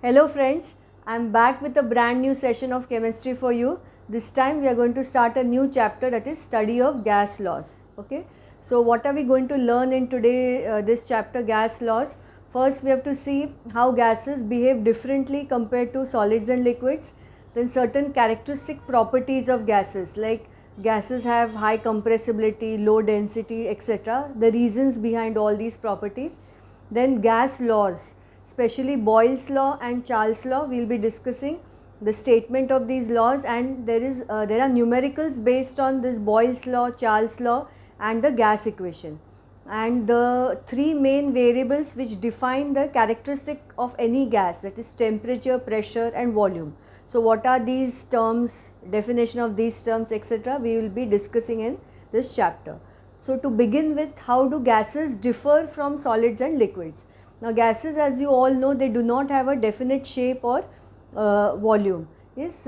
Hello friends, I am back with a brand new session of chemistry for you. This time we are going to start a new chapter, that is study of gas laws. Okay, so what are we going to learn in today this chapter, gas laws? First we have to see how gases behave differently compared to solids and liquids. Then certain characteristic properties of gases, like gases have high compressibility, low density, etc. The reasons behind all these properties. Then gas laws, especially Boyle's law and Charles' law, we will be discussing the statement of these laws, and there are numericals based on this Boyle's law, Charles' law and the gas equation, and the three main variables which define the characteristic of any gas, that is temperature, pressure and volume. So what are these terms, definition of these terms, etc., we will be discussing in this chapter. So to begin with, how do gases differ from solids and liquids? Now gases, as you all know, they do not have a definite shape or volume, yes,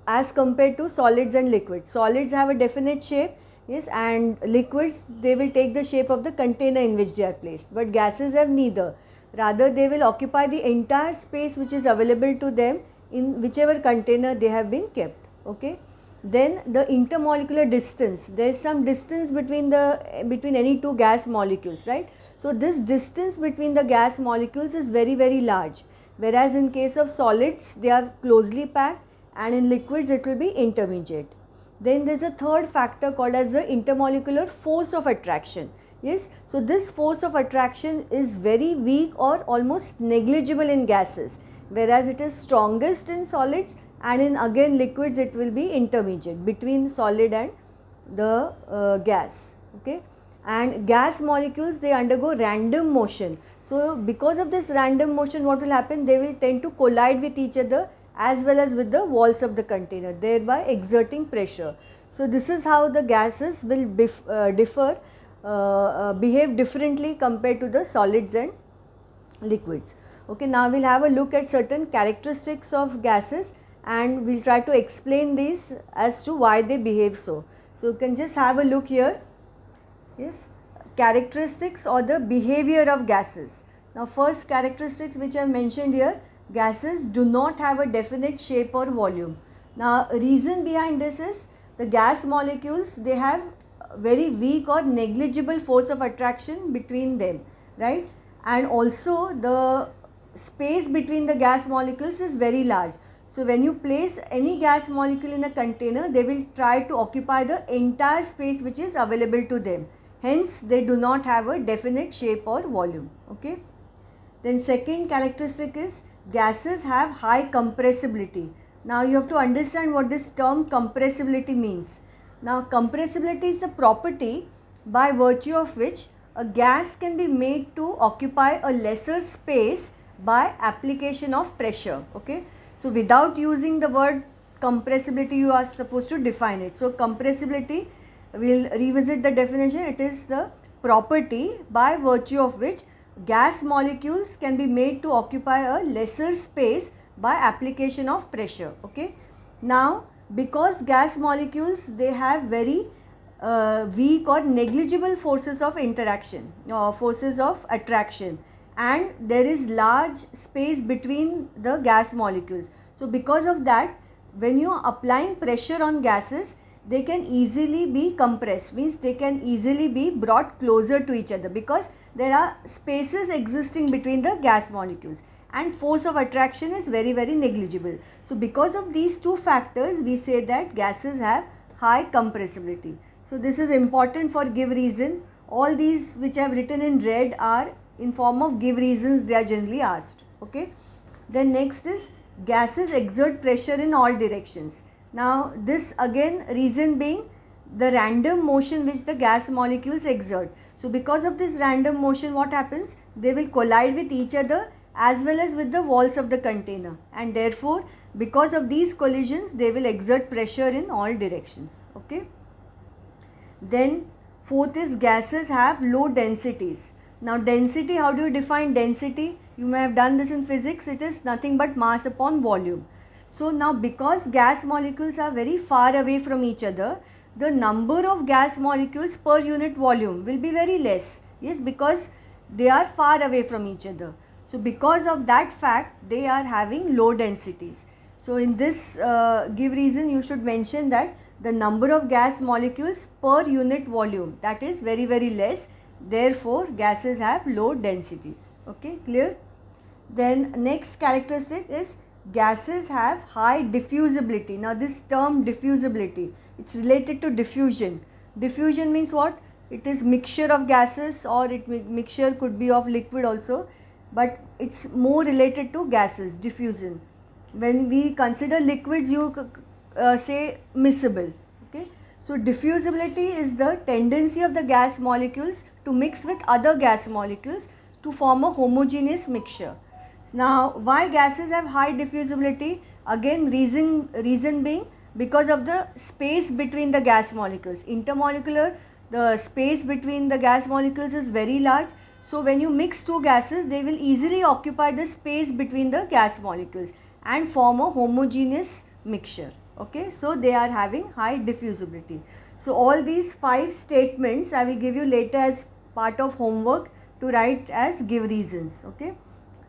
as compared to solids and liquids. Solids have a definite shape, yes, and liquids, they will take the shape of the container in which they are placed, but gases have neither. Rather, they will occupy the entire space which is available to them in whichever container they have been kept. Okay. Then the intermolecular distance, there is some distance between any two gas molecules, right? So this distance between the gas molecules is very, very large, whereas in case of solids they are closely packed, and in liquids it will be intermediate. Then there is a third factor called as the intermolecular force of attraction. Yes, so this force of attraction is very weak or almost negligible in gases, whereas it is strongest in solids, and in again liquids it will be intermediate between solid and the gas. Okay, and gas molecules, they undergo random motion. So because of this random motion, what will happen, they will tend to collide with each other as well as with the walls of the container, thereby exerting pressure. So this is how the gases will behave differently compared to the solids and liquids. Okay, now we will have a look at certain characteristics of gases, and we will try to explain these as to why they behave so. So you can just have a look here. Yes, characteristics or the behavior of gases. Now first characteristics which I have mentioned here, gases do not have a definite shape or volume. Now reason behind this is the gas molecules, they have very weak or negligible force of attraction between them, right? And also the space between the gas molecules is very large. So when you place any gas molecule in a container, they will try to occupy the entire space which is available to them. Hence, they do not have a definite shape or volume. Okay. Then second characteristic is gases have high compressibility. Now you have to understand what this term compressibility means. Now compressibility is a property by virtue of which a gas can be made to occupy a lesser space by application of pressure. Okay. So without using the word compressibility, you are supposed to define it. So compressibility, we will revisit the definition. It is the property by virtue of which gas molecules can be made to occupy a lesser space by application of pressure. Okay. Now because gas molecules, they have very weak or negligible forces of interaction or forces of attraction, and there is large space between the gas molecules. So because of that, when you are applying pressure on gases, they can easily be compressed, means they can easily be brought closer to each other because there are spaces existing between the gas molecules, and force of attraction is very, very negligible. So because of these two factors, we say that gases have high compressibility. So this is important for give reason. All these which I have written in red are in form of give reasons, they are generally asked. Okay. Then next is gases exert pressure in all directions. Now this again reason being the random motion which the gas molecules exert. So because of this random motion, what happens, they will collide with each other as well as with the walls of the container, and therefore because of these collisions they will exert pressure in all directions. Okay. Then fourth is gases have low densities. Now density, how do you define density? You may have done this in physics. It is nothing but mass upon volume. So now because gas molecules are very far away from each other, the number of gas molecules per unit volume will be very less. Yes, because they are far away from each other. So because of that fact, they are having low densities. So in this give reason, you should mention that the number of gas molecules per unit volume, that is very very less, therefore gases have low densities. Okay, clear? Then next characteristic is gases have high diffusibility. Now this term diffusibility, it's related to diffusion. Diffusion means what? It is mixture of gases, or mixture could be of liquid also, but it's more related to gases, diffusion. When we consider liquids, you say miscible. Okay, so diffusibility is the tendency of the gas molecules to mix with other gas molecules to form a homogeneous mixture. Now why gases have high diffusibility? Again, reason being because of the space between the gas molecules. Intermolecular, the space between the gas molecules is very large. So when you mix two gases, they will easily occupy the space between the gas molecules and form a homogeneous mixture. Okay, so they are having high diffusibility. So all these 5 statements I will give you later as part of homework to write as give reasons. Okay.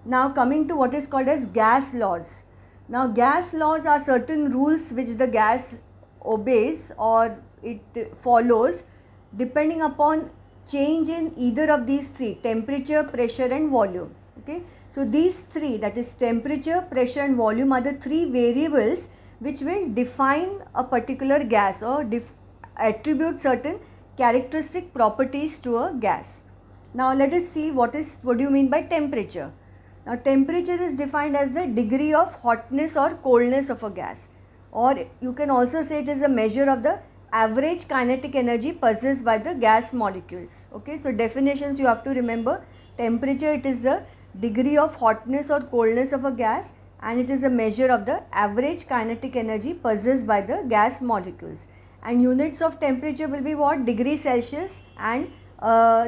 Now coming to what is called as gas laws. Now gas laws are certain rules which the gas obeys or it follows depending upon change in either of these 3, temperature, pressure and volume. Okay. So these 3, that is temperature, pressure and volume, are the 3 variables which will define a particular gas or attribute certain characteristic properties to a gas. Now let us see what do you mean by temperature. Now temperature is defined as the degree of hotness or coldness of a gas, or you can also say it is a measure of the average kinetic energy possessed by the gas molecules. Okay, so definitions you have to remember. Temperature, it is the degree of hotness or coldness of a gas, and it is a measure of the average kinetic energy possessed by the gas molecules. And units of temperature will be what? Degree Celsius and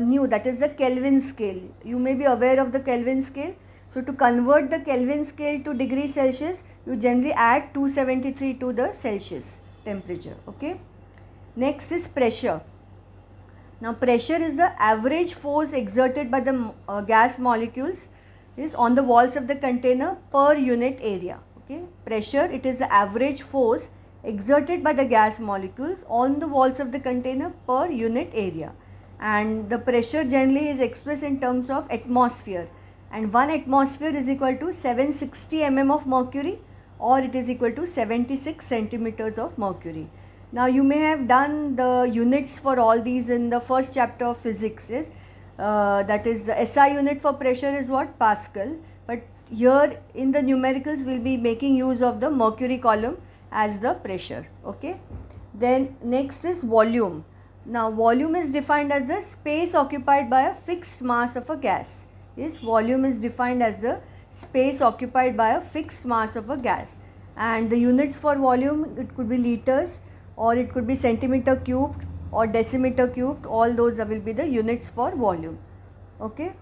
nu, that is the Kelvin scale. You may be aware of the Kelvin scale. So to convert the Kelvin scale to degree Celsius, you generally add 273 to the Celsius temperature. Okay. Next is pressure. Now pressure is the average force exerted by the gas molecules is on the walls of the container per unit area. Okay. Pressure, it is the average force exerted by the gas molecules on the walls of the container per unit area, and the pressure generally is expressed in terms of atmosphere, and 1 atmosphere is equal to 760 mm of mercury, or it is equal to 76 centimeters of mercury. Now you may have done the units for all these in the first chapter of physics, is that is the SI unit for pressure is what? Pascal, but here in the numericals we will be making use of the mercury column as the pressure. Okay. Then next is volume. Now volume is defined as the space occupied by a fixed mass of a gas. Yes, volume is defined as the space occupied by a fixed mass of a gas, and the units for volume, it could be liters or it could be centimeter cubed or decimeter cubed. All those will be the units for volume. Okay.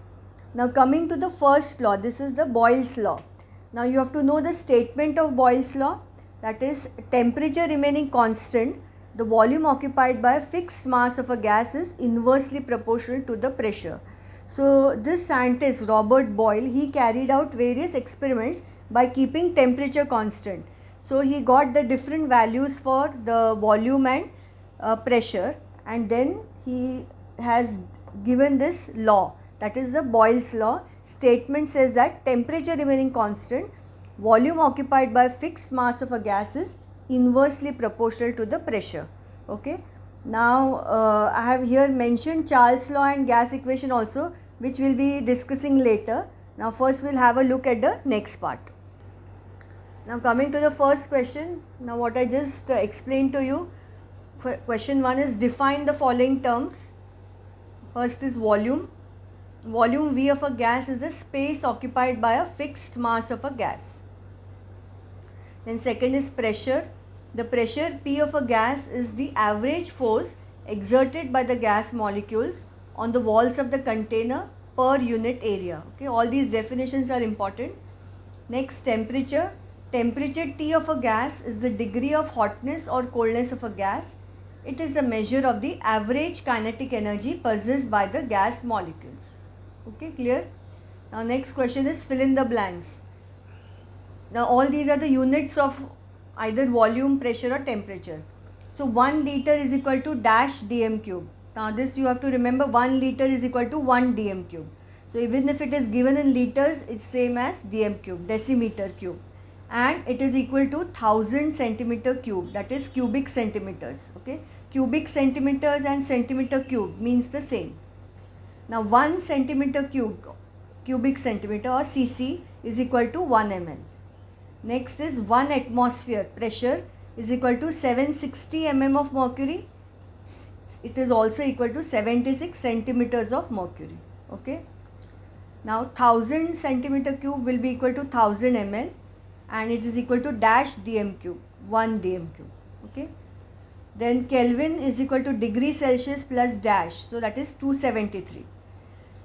Now coming to the first law, this is the Boyle's law. Now you have to know the statement of Boyle's law, that is temperature remaining constant, the volume occupied by a fixed mass of a gas is inversely proportional to the pressure. So this scientist Robert Boyle, he carried out various experiments by keeping temperature constant. So he got the different values for the volume and pressure, and then he has given this law, that is the Boyle's law. Statement says that temperature remaining constant, volume occupied by fixed mass of a gas is inversely proportional to the pressure. Okay. Now I have here mentioned Charles law and gas equation also, which we will be discussing later. Now first we will have a look at the next part. Now coming to the first question, now what I just explained to you, question 1 is define the following terms. First is volume. Volume V of a gas is the space occupied by a fixed mass of a gas. Then second is pressure. The pressure P of a gas is the average force exerted by the gas molecules on the walls of the container per unit area. Okay, all these definitions are important. Next, temperature. Temperature T of a gas is the degree of hotness or coldness of a gas. It is the measure of the average kinetic energy possessed by the gas molecules. Okay, clear? Now next question is fill in the blanks. Now all these are the units of either volume, pressure or temperature. So 1 liter is equal to dash dm cube. Now this you have to remember, 1 liter is equal to 1 dm cube. So even if it is given in liters, it's same as dm cube, decimeter cube. And it is equal to 1000 centimeter cube, that is cubic centimeters. Okay, cubic centimeters and centimeter cube means the same. Now 1 centimeter cube, cubic centimeter or cc is equal to 1 ml. Next is 1 atmosphere pressure is equal to 760 mm of mercury. It is also equal to 76 centimeters of mercury. Okay. Now 1000 centimeter cube will be equal to 1000 ml and it is equal to dash dm cube, 1 dm cube. Okay. Then Kelvin is equal to degree Celsius plus dash, so that is 273.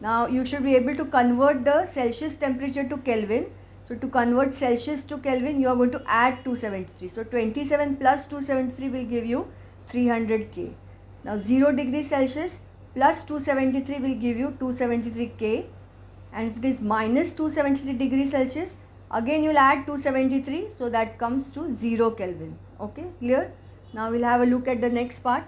Now you should be able to convert the Celsius temperature to Kelvin. So to convert Celsius to Kelvin, you are going to add 273. So 27 plus 273 will give you 300 K. Now 0 degree Celsius plus 273 will give you 273 K. And if it is minus 273 degrees Celsius, again you will add 273. So that comes to 0 Kelvin. Okay, clear? Now we will have a look at the next part.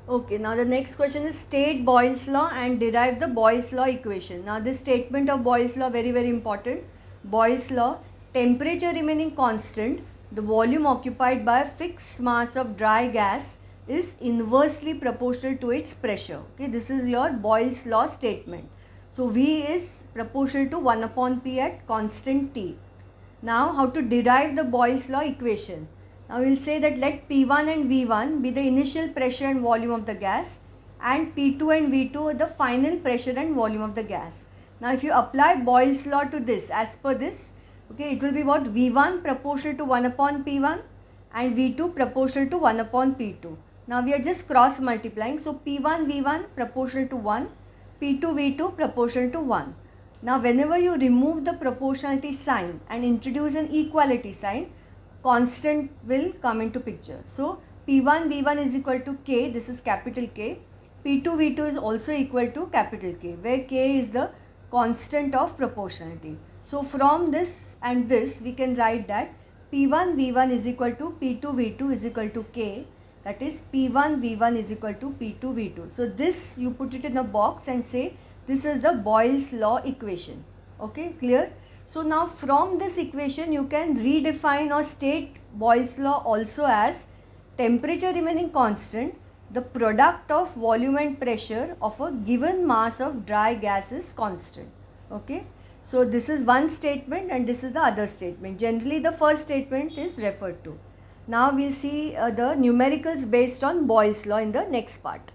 Okay, now the next question is state Boyle's law and derive the Boyle's law equation. Now this statement of Boyle's law very important. Boyle's law, temperature remaining constant, the volume occupied by a fixed mass of dry gas is inversely proportional to its pressure. Okay, this is your Boyle's law statement. So V is proportional to 1 upon P at constant T. Now how to derive the Boyle's law equation? Now we will say that let P1 and V1 be the initial pressure and volume of the gas and P2 and V2 the final pressure and volume of the gas. Now if you apply Boyle's law to this, as per this, okay, it will be what? V1 proportional to 1 upon P1 and V2 proportional to 1 upon P2. Now we are just cross multiplying. So P1 V1 proportional to 1, P2 V2 proportional to 1. Now whenever you remove the proportionality sign and introduce an equality sign, constant will come into picture. So P1 V1 is equal to K, this is capital K. P2 V2 is also equal to capital K, where K is the constant of proportionality. So from this and this we can write that P1 V1 is equal to P2 V2 is equal to K, that is P1 V1 is equal to P2 V2. So this you put it in a box and say this is the Boyle's law equation. Okay, clear? So now from this equation you can redefine or state Boyle's law also as temperature remaining constant, the product of volume and pressure of a given mass of dry gas is constant. Okay. So this is one statement and this is the other statement. Generally the first statement is referred to. Now we will see the numericals based on Boyle's law in the next part.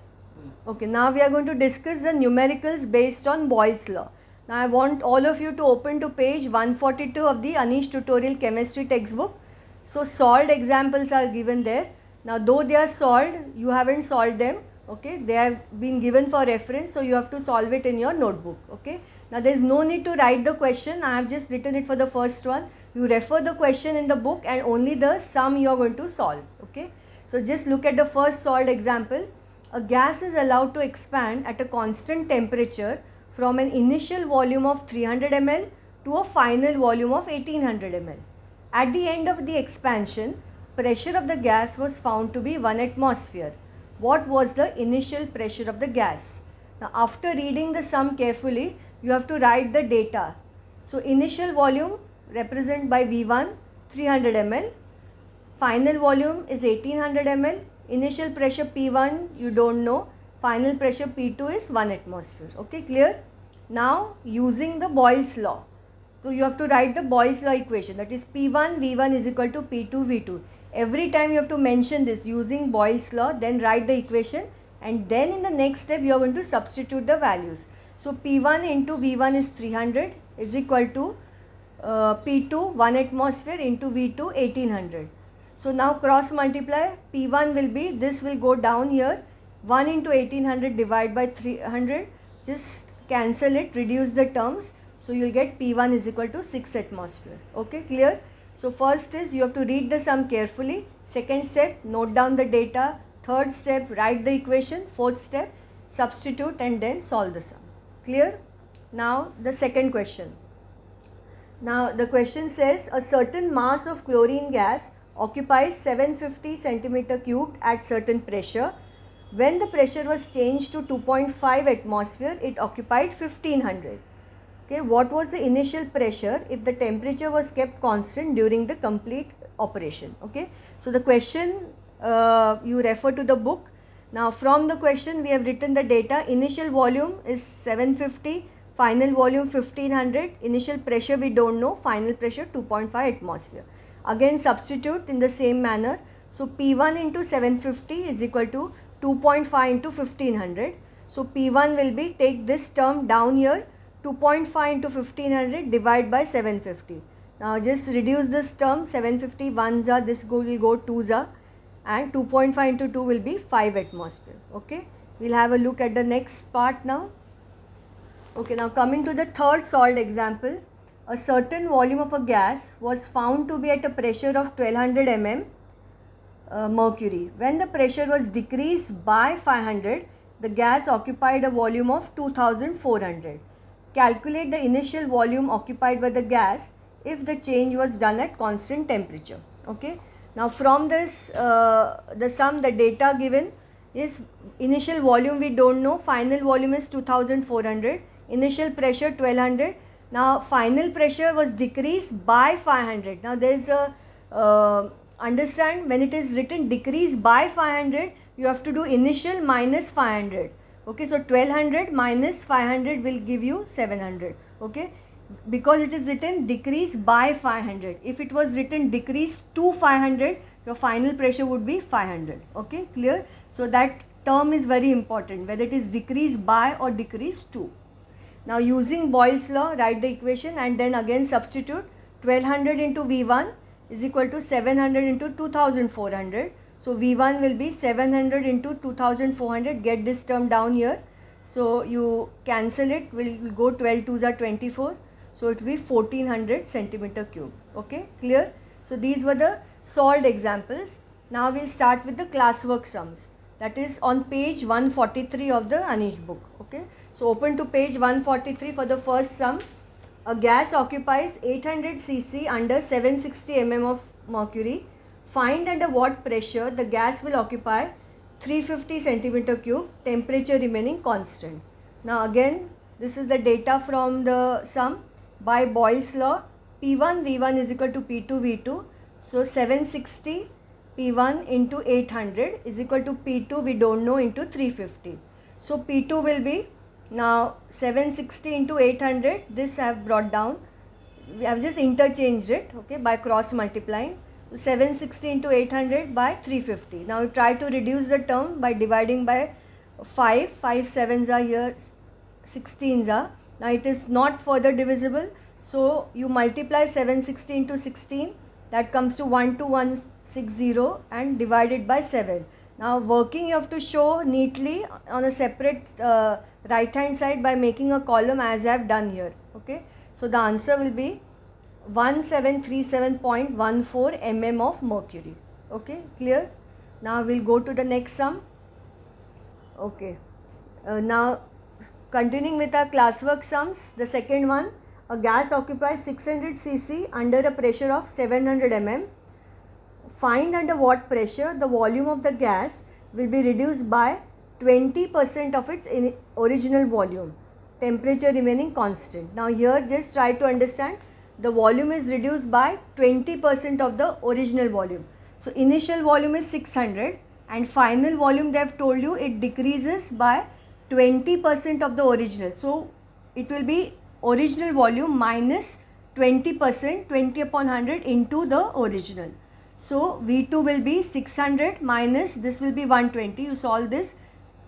Okay, now we are going to discuss the numericals based on Boyle's law. Now I want all of you to open to page 142 of the Anish tutorial chemistry textbook. So solved examples are given there. Now though they are solved, you haven't solved them. Okay, they have been given for reference, so you have to solve it in your notebook. Okay. Now there is no need to write the question. I have just written it for the first one. You refer the question in the book and only the sum you are going to solve. Okay. So just look at the first solved example. A gas is allowed to expand at a constant temperature from an initial volume of 300 ml to a final volume of 1800 ml. At the end of the expansion, pressure of the gas was found to be 1 atmosphere. What was the initial pressure of the gas? Now after reading the sum carefully, you have to write the data. So initial volume represented by V1 300 ml, final volume is 1800 ml, initial pressure P1 you don't know, final pressure P2 is 1 atmosphere. Okay, clear? Now using the Boyle's law, so you have to write the Boyle's law equation, that is P1 V1 is equal to P2 V2. Every time you have to mention this using Boyle's law, then write the equation and then in the next step you are going to substitute the values. So P1 into V1 is 300 is equal to P2 1 atmosphere into V2 1800. So now cross multiply, P1 will be, this will go down here, 1 into 1800 divided by 300, just cancel it, reduce the terms. So you will get P1 is equal to 6 atmosphere. Okay, clear? So first is you have to read the sum carefully. Second step, note down the data. Third step, write the equation. Fourth step, substitute and then solve the sum. Clear? Now the second question. Now the question says a certain mass of chlorine gas occupies 750 centimeter cubed at certain pressure. When the pressure was changed to 2.5 atmosphere, it occupied 1500. Okay, what was the initial pressure if the temperature was kept constant during the complete operation? Okay, so the question you refer to the book. Now from the question we have written the data. Initial volume is 750, final volume 1500, initial pressure we don't know, final pressure 2.5 atmosphere. Again substitute in the same manner. So P1 into 750 is equal to 2.5 into 1500. So P1 will be, take this term down here, 2.5 into 1500 divide by 750. Now just reduce this term, 750 1s are, this will go 2s are, and 2.5 into 2 will be 5 atmosphere. Okay, we will have a look at the next part now. Okay, now coming to the third solved example. A certain volume of a gas was found to be at a pressure of 1200 mm mercury. When the pressure was decreased by 500, the gas occupied a volume of 2400. Calculate the initial volume occupied by the gas if the change was done at constant temperature. Okay. Now from this the sum, the data given is initial volume we don't know, final volume is 2400, initial pressure 1200. Now final pressure was decreased by 500. Now there is a understand, when it is written decreased by 500, you have to do initial minus 500. Okay, so 1200 minus 500 will give you 700. Okay, because it is written decrease by 500. If it was written decrease to 500, your final pressure would be 500. Okay, clear? So that term is very important, whether it is decrease by or decrease to. Now using Boyle's law, write the equation and then again substitute. 1200 into V1 is equal to 700 into 2400. So V1 will be 700 into 2400, get this term down here. So you cancel it, will go 12 2s are 24. So it will be 1400 centimeter cube. Okay, clear? So these were the solved examples. Now we will start with the classwork sums. That is on page 143 of the Anish book. Okay, so open to page 143 for the first sum. A gas occupies 800 cc under 760 mm of mercury. Find under what pressure the gas will occupy 350 centimeter cube, temperature remaining constant. Now again, this is the data from the sum by Boyle's law. P1 V1 is equal to P2 V2. So 760 P1 into 800 is equal to P2 we don't know into 350. So P2 will be, now 760 into 800, this I have brought down. We have just interchanged it, okay, by cross multiplying. 760 into 800 by 350. Now we try to reduce the term by dividing by 5. 5 7s are here, 16s are. Now it is not further divisible. So you multiply 760 into 16, that comes to 12160 and divide it by 7. Now working, you have to show neatly on a separate right hand side by making a column as I have done here. Okay, so the answer will be 1737.14 mm of mercury. Okay, clear? Now we will go to the next sum. Okay, now continuing with our classwork sums, the second one, a gas occupies 600 cc under a pressure of 700 mm. Find under what pressure the volume of the gas will be reduced by 20% of its original volume, temperature remaining constant. Now here just try to understand, the volume is reduced by 20% of the original volume. So initial volume is 600 and final volume they have told you it decreases by 20% of the original. So it will be original volume minus 20%, 20 upon 100 into the original. So V2 will be 600 minus, this will be 120, you solve this,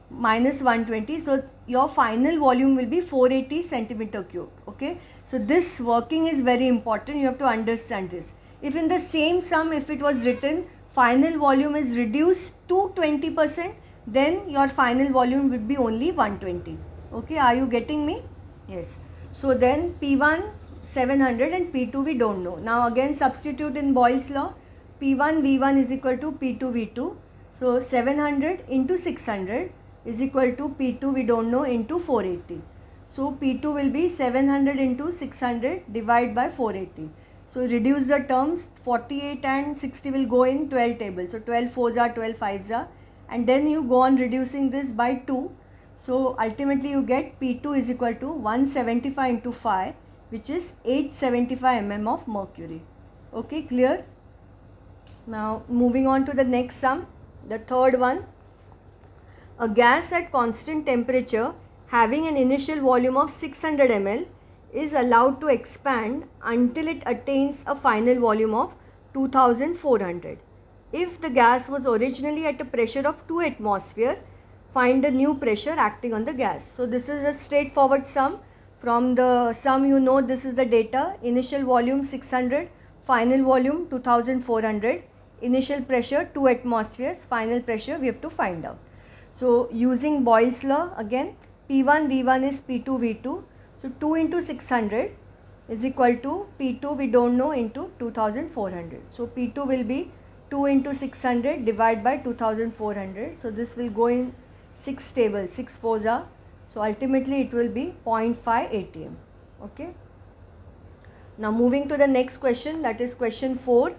minus 120. So your final volume will be 480 centimeter cube. Okay, so this working is very important, you have to understand this. If in the same sum, if it was written final volume is reduced to 20%, then your final volume would be only 120. Okay, are you getting me? Yes. So then P1 700 and P2 we don't know. Now again substitute in Boyle's law. P1 V1 is equal to P2 V2. So 700 into 600 is equal to P2 we don't know into 480. So P2 will be 700 into 600 divided by 480. So reduce the terms, 48 and 60 will go in 12 tables. So 12 4s are 12 5s are, and then you go on reducing this by 2. So ultimately you get P2 is equal to 175 into 5, which is 875 mm of mercury. Okay, clear? Now moving on to the next sum, the third one. A gas at constant temperature having an initial volume of 600 ml is allowed to expand until it attains a final volume of 2400. If the gas was originally at a pressure of 2 atmosphere, find the new pressure acting on the gas. So this is a straightforward sum. From the sum you know this is the data, initial volume 600, final volume 2400, initial pressure 2 atmospheres, final pressure we have to find out. So using Boyle's law again, P1 V1 is P2 V2. So 2 into 600 is equal to P2 we don't know into 2400. So P2 will be 2 into 600 divided by 2400. So this will go in 6 tables, 6 4s are. So ultimately it will be 0.5 atm. Okay. Now moving to the next question, that is question 4.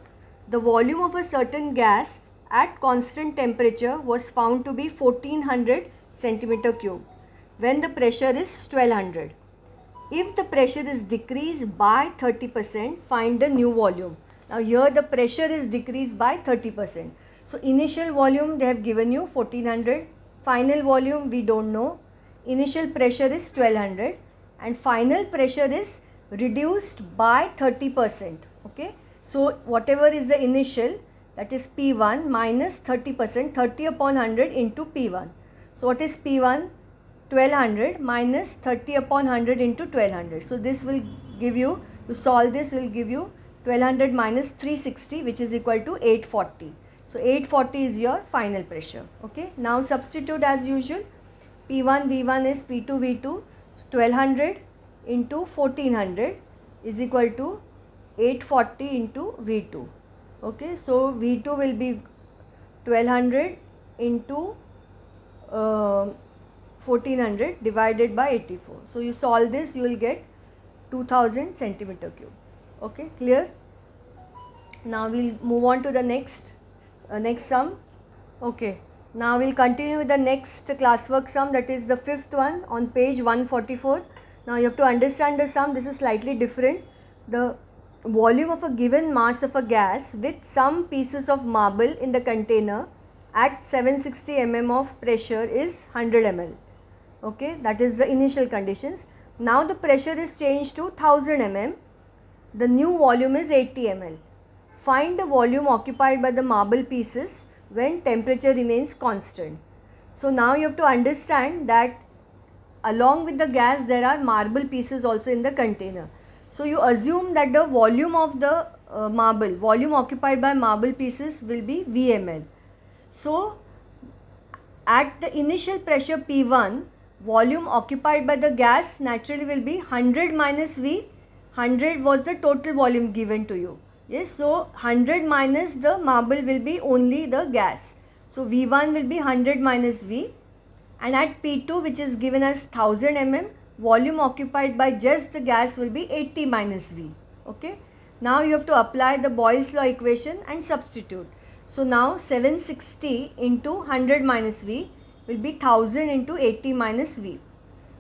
The volume of a certain gas at constant temperature was found to be 1400 centimeter cube when the pressure is 1200. If the pressure is decreased by 30%, find the new volume. Now here the pressure is decreased by 30%. So initial volume they have given you 1400, final volume we don't know, initial pressure is 1200 and final pressure is reduced by 30%. Okay. So whatever is the initial, that is P1 minus 30%, 30 upon 100 into P1. So what is P1? 1200 minus 30 upon 100 into 1200. So this will give you, to solve this will give you 1200 minus 360, which is equal to 840. So 840 is your final pressure. Okay. Now substitute as usual. P1 V1 is P2 V2. So 1200 into 1400 is equal to 840 into V2. Okay, so V2 will be 1200 into 1400 divided by 84. So you solve this, you will get 2000 centimeter cube. Okay, clear? Now we'll move on to the next sum. Okay, now we'll continue with the next classwork sum, that is the fifth one on page 144. Now you have to understand the sum. This is slightly different. The volume of a given mass of a gas with some pieces of marble in the container at 760 mm of pressure is 100 ml. Okay, that is the initial conditions. Now the pressure is changed to 1000 mm. The new volume is 80 ml. Find the volume occupied by the marble pieces when temperature remains constant. So now you have to understand that along with the gas there are marble pieces also in the container. So you assume that the volume of the volume occupied by marble pieces will be Vml. So at the initial pressure P1, volume occupied by the gas naturally will be 100 minus V. 100 was the total volume given to you. Yes, so 100 minus the marble will be only the gas. So V1 will be 100 minus V, and at P2, which is given as 1000 mm, volume occupied by just the gas will be 80 minus V. Okay. Now you have to apply the Boyle's law equation and substitute. So now 760 into 100 minus V will be 1000 into 80 minus V.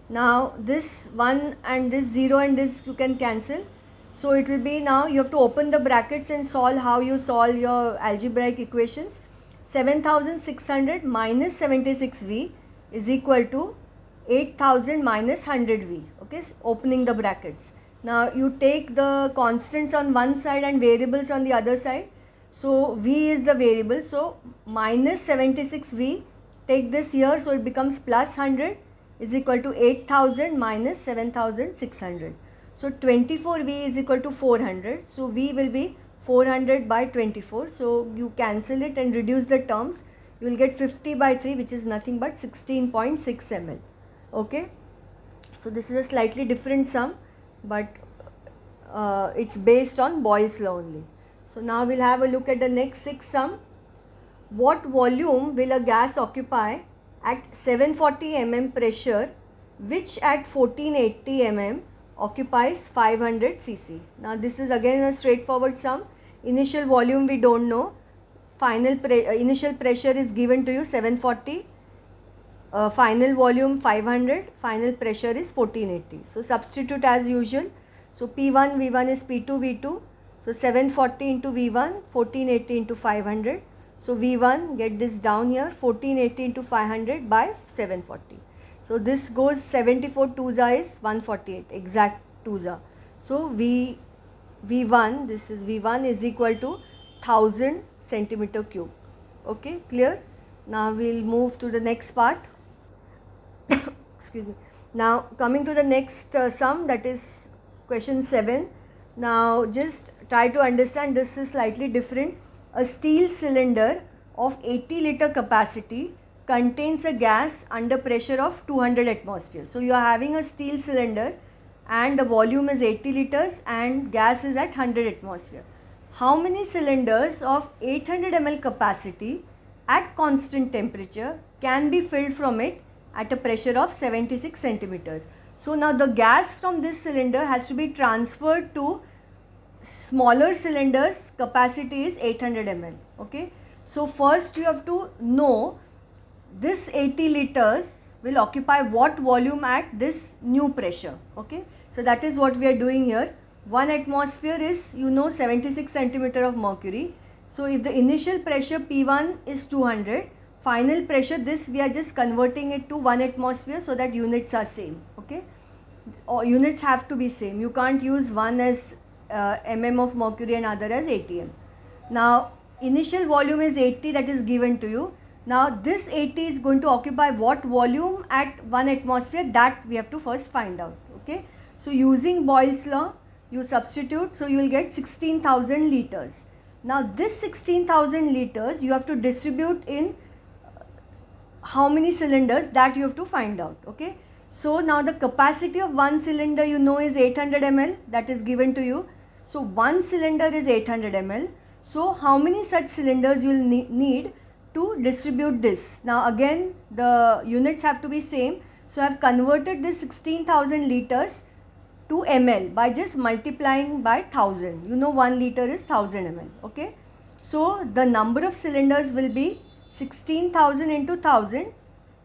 Now this 1 and this 0 and this you can cancel. So it will be, now you have to open the brackets and solve how you solve your algebraic equations. 7600 minus 76V is equal to 8000 minus 100V. Okay, opening the brackets. Now you take the constants on one side and variables on the other side. So V is the variable. So minus 76V, take this here, so it becomes plus 100 is equal to 8000 minus 7600. So 24V is equal to 400. So V will be 400 by 24. So you cancel it and reduce the terms. You will get 50 by 3, which is nothing but 16.6 ml. Okay. So this is a slightly different sum, but it's based on Boyle's law only. So now we'll have a look at the next 6 sum. What volume will a gas occupy at 740 mm pressure which at 1480 mm occupies 500 cc. Now this is again a straightforward sum. Initial volume we don't know, initial pressure is given to you 740, final volume 500, final pressure is 1480. So substitute as usual. So P1 V1 is P2 V2. So 740 into V1, 1480 into 500. So V1, get this down here, 1480 into 500 by 740. So this goes 74 2s is 148, exact 2s. So V1, this is V1 is equal to 1000 centimeter cube. Okay, clear? Now we will move to the next part. Excuse me. Now coming to the next sum, that is question 7. Now just try to understand, this is slightly different. A steel cylinder of 80 liter capacity contains a gas under pressure of 200 atmosphere. So you are having a steel cylinder and the volume is 80 liters and gas is at 100 atmosphere. How many cylinders of 800 ml capacity at constant temperature can be filled from it at a pressure of 76 centimeters? So now the gas from this cylinder has to be transferred to smaller cylinders, capacity is 800 ml. Okay. So first you have to know this 80 liters will occupy what volume at this new pressure. Okay. So that is what we are doing here. 1 atmosphere is 76 centimeter of mercury. So if the initial pressure P1 is 200, final pressure, this we are just converting it to 1 atmosphere so that units are same. Okay. Or units have to be same. You can't use one as mm of mercury and other as ATM. Now initial volume is 80, that is given to you. Now this 80 is going to occupy what volume at 1 atmosphere, that we have to first find out. Okay. So using Boyle's law, you substitute, so you will get 16,000 liters. Now this 16,000 liters you have to distribute in how many cylinders, that you have to find out. Okay. So now the capacity of one cylinder is 800 ml, that is given to you. So one cylinder is 800 ml. So how many such cylinders you will need to distribute this? Now again the units have to be same. So I have converted this 16,000 liters to ml by just multiplying by 1000. 1 liter is 1000 ml. Okay. So the number of cylinders will be 16,000 into 1000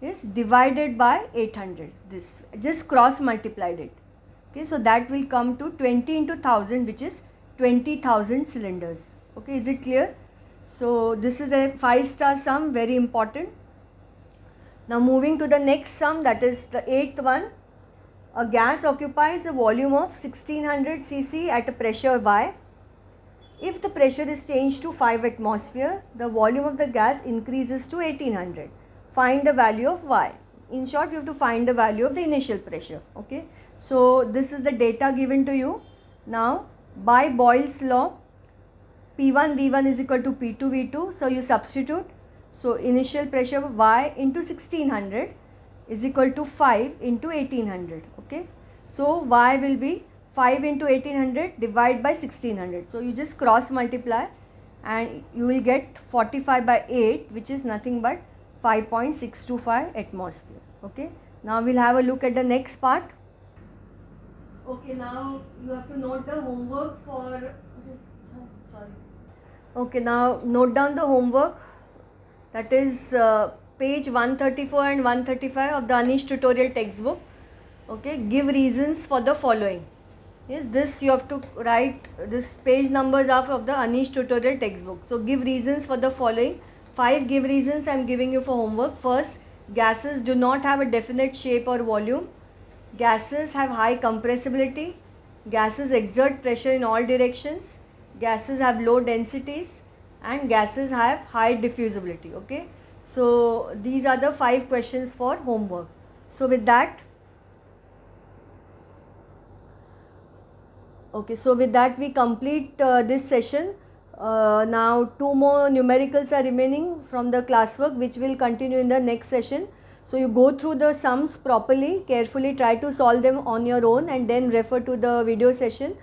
is divided by 800. This just cross multiplied it. Okay. So that will come to 20 into 1000, which is 20,000 cylinders. Okay. Is it clear? So this is a 5-star sum, very important. Now moving to the next sum, that is the 8th one. A gas occupies a volume of 1600 cc at a pressure Y. If the pressure is changed to 5 atmosphere, the volume of the gas increases to 1800. Find the value of Y. In short, you have to find the value of the initial pressure. Okay. So this is the data given to you. Now by Boyle's law, P1 V1 is equal to P2 V2. So you substitute. So initial pressure Y into 1600 is equal to 5 into 1800. Okay. So Y will be 5 into 1800 divided by 1600. So you just cross multiply and you will get 45 by 8, which is nothing but 5.625 atmosphere. Okay. Now we will have a look at the next part. Okay, now you have to note the homework for, sorry. Okay, now note down the homework, that is page 134 and 135 of the Anish tutorial textbook. Okay, give reasons for the following. Yes, this you have to write, this page numbers are of the Anish tutorial textbook. So give reasons for the following. 5 give reasons I am giving you for homework. First, gases do not have a definite shape or volume. Gases have high compressibility. Gases exert pressure in all directions. Gases have low densities and gases have high diffusibility. Okay. So these are the 5 questions for homework. So with that, okay, so with that we complete this session. Now 2 more numericals are remaining from the classwork, which will continue in the next session. So you go through the sums properly, carefully try to solve them on your own and then refer to the video session.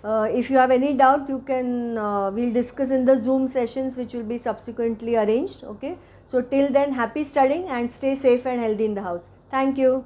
If you have any doubt, you can, we'll discuss in the Zoom sessions which will be subsequently arranged. Okay. So till then, happy studying and stay safe and healthy in the house. Thank you.